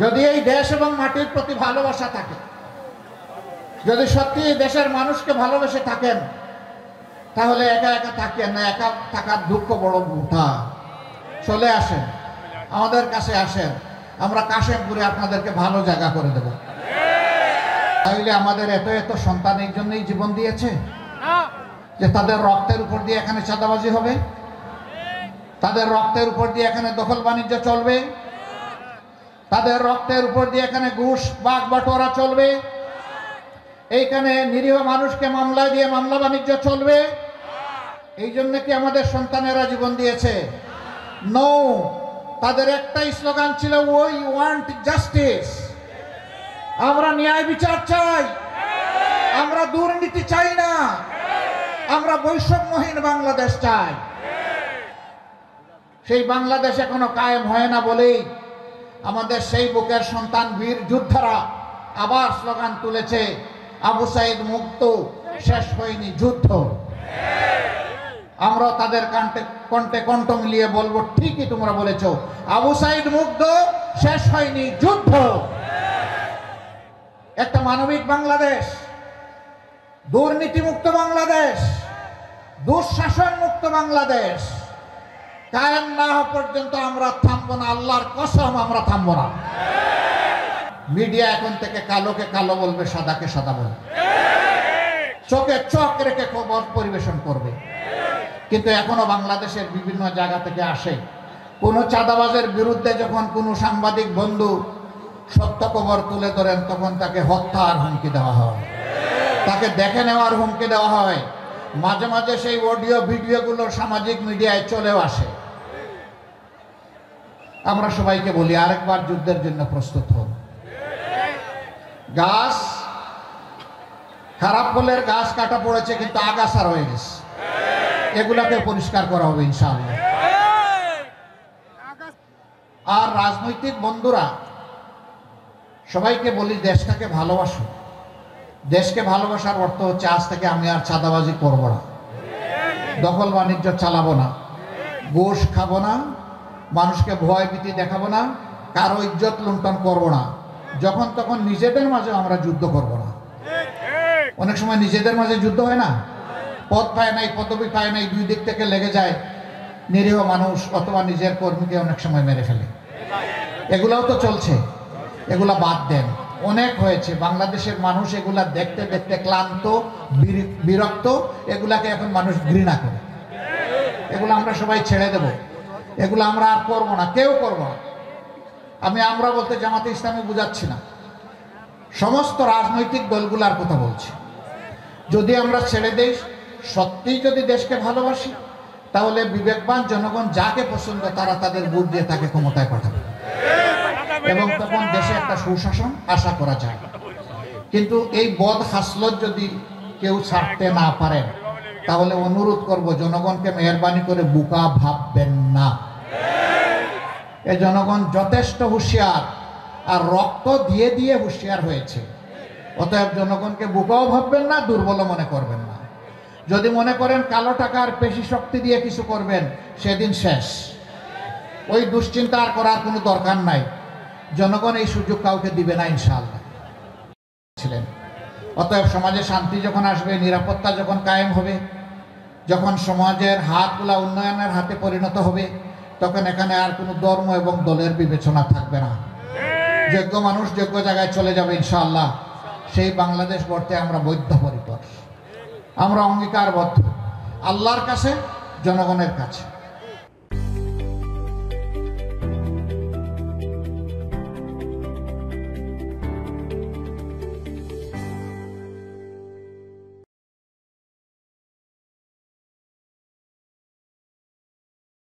যদি এই দেশ এবং মাটির প্রতি ভালোবাসা থাকে, যদি সত্যি এই দেশের মানুষকে ভালোবেসে থাকেন, তাহলে একা একা থাকেন না। একা থাকার দুঃখ বড় মোটা। চলে আসেন, আমাদের কাছে আসেন, আমরা কাশেমপুরে আপনাদেরকে ভালো জায়গা করে দেব। তাইলে আমাদের এত এত সন্তান এই জন্যই জীবন দিয়েছে যে তাদের রক্তের উপর দিয়ে এখানে চাঁদাবাজি হবে, তাদের রক্তের উপর দিয়ে এখানে দখল বাণিজ্য চলবে, তাদের রক্তের উপর দিয়ে এখানে ঘুষ বাগ বাটোয়ারা চলবে, এইখানে নিরীহ মানুষকে মামলা দিয়ে মামলা বাণিজ্য চলবে। এই জন্য কি আমাদের সন্তানেরা জীবন দিয়েছে? নো। তাদের একটাই স্লোগান ছিল, উই ওয়ান্ট জাস্টিস। আমরা ন্যায় বিচার চাই, আমরা দুর্নীতি চাই না, আমরা বৈষম্যহীন বাংলাদেশ চাই। সেই বাংলাদেশ এখনো কায়েম হয় না বলেই আমাদের সেই বুকের সন্তান বীর যোদ্ধারা আবার স্লোগান তুলেছে, আবু সাইদ মুক্ত, শেষ হয়নি যুদ্ধ। আমরা তাদের কণ্ঠে কণ্ঠ মিলিয়ে বলবো, ঠিকই তোমরা বলেছো, আবু সাইদ মুক্ত, শেষ হয়নি যুদ্ধ। একটা মানবিক বাংলাদেশ, দুর্নীতি মুক্ত বাংলাদেশ, দুঃশাসন মুক্ত বাংলাদেশ কায়েম না হওয়া পর্যন্ত আমরা থামবো না। আল্লাহর কসম, আমরা থামবো না। মিডিয়া এখন থেকে কালোকে কালো বলবে, সাদাকে সাদা বলবে, চোখে চোখ রেখে খবর পরিবেশন করবে। কিন্তু এখনো বাংলাদেশের বিভিন্ন জায়গা থেকে আসে, কোনো চাঁদাবাজের বিরুদ্ধে যখন কোনো সাংবাদিক বন্ধু সত্য খবর তুলে ধরেন, তখন তাকে হত্যার হুমকি দেওয়া হয়, তাকে দেখে নেওয়ার হুমকি দেওয়া হয়। মাঝে মাঝে সেই অডিও ভিডিওগুলো সামাজিক মিডিয়ায় চলেও আসে। আমরা সবাইকে বলি, আরেকবার যুদ্ধের জন্য প্রস্তুত হন। গাছ, খারাপ ফলের গাছ কাটা পড়েছে, কিন্তু আগাছা রয়ে গেছে, এগুলাকে পরিষ্কার করা হবে ইনশাআল্লাহ। আর রাজনৈতিক বন্ধুরা, সবাইকে বলি, দেশটাকে ভালোবাসো। দেশকে ভালোবাসার অর্থ হচ্ছে, আজ থেকে আমি আর চাঁদাবাজি করব না, দখল বাণিজ্য চালাবো না, ঘুষ খাবো না, মানুষকে ভয় ভীতি দেখাবো না, কারো ইজ্জত লুণ্ঠন করবো না। যখন তখন নিজেদের মাঝে আমরা যুদ্ধ করব না। অনেক সময় নিজেদের মাঝে যুদ্ধ হয় না, পদ পায় নাই, পদবি পায় নাই, দুই দিক থেকে লেগে যায়, নিরীহ মানুষ অথবা নিজের কর্মীকে অনেক সময় মেরে ফেলে। এগুলাও তো চলছে, এগুলা বাদ দেন। অনেক হয়েছে, বাংলাদেশের মানুষ এগুলা দেখতে দেখতে ক্লান্ত, বিরক্ত। এগুলাকে এখন মানুষ ঘৃণা করে। এগুলো আমরা সবাই ছেড়ে দেব, এগুলো আমরা আর করবো না, কেউ করবো না। আমরা বলতে জামাতে ইসলামী বুঝাচ্ছি না, সমস্ত রাজনৈতিক দলগুলার কথা বলছি। যদি আমরা ছেড়ে দেই, সত্যিই যদি দেশকে ভালোবাসি, তাহলে বিবেকবান জনগণ যাকে পছন্দ তারা তাদের ভোট দিয়ে তাকে ক্ষমতায় পাঠাবে, এবং তখন দেশে একটা সুশাসন আশা করা যায়। কিন্তু এই বদ হাসলত যদি কেউ ছাড়তে না পারেন, তাহলে অনুরোধ করব, জনগণকে মেহরবানি করে বোকা ভাববেন না। এই জনগণ যথেষ্ট হুঁশিয়ার, আর রক্ত দিয়ে দিয়ে হুঁশিয়ার হয়েছে। অতএব জনগণকে বোকাও ভাববেন না, দুর্বল মনে করবেন না। যদি মনে করেন কালো টাকার পেশি শক্তি দিয়ে কিছু করবেন, সেদিন শেষ। ওই দুশ্চিন্তা আর করার কোনো দরকার নাই। জনগণ এই সুযোগ কাউকে দিবে না ইনশাআল্লাহ। অতএব সমাজে শান্তি যখন আসবে, নিরাপত্তা যখন কায়েম হবে, যখন সমাজের হাতগুলা উন্নয়নের হাতে পরিণত হবে, তখন এখানে আর কোনো ধর্ম এবং দলের বিবেচনা থাকবে না। যোগ্য মানুষ যোগ্য জায়গায় চলে যাবে ইনশাআল্লাহ। সেই বাংলাদেশ গড়তে আমরা বদ্ধপরিকর, আমরা অঙ্গীকারবদ্ধ, আল্লাহর কাছে, জনগণের কাছে।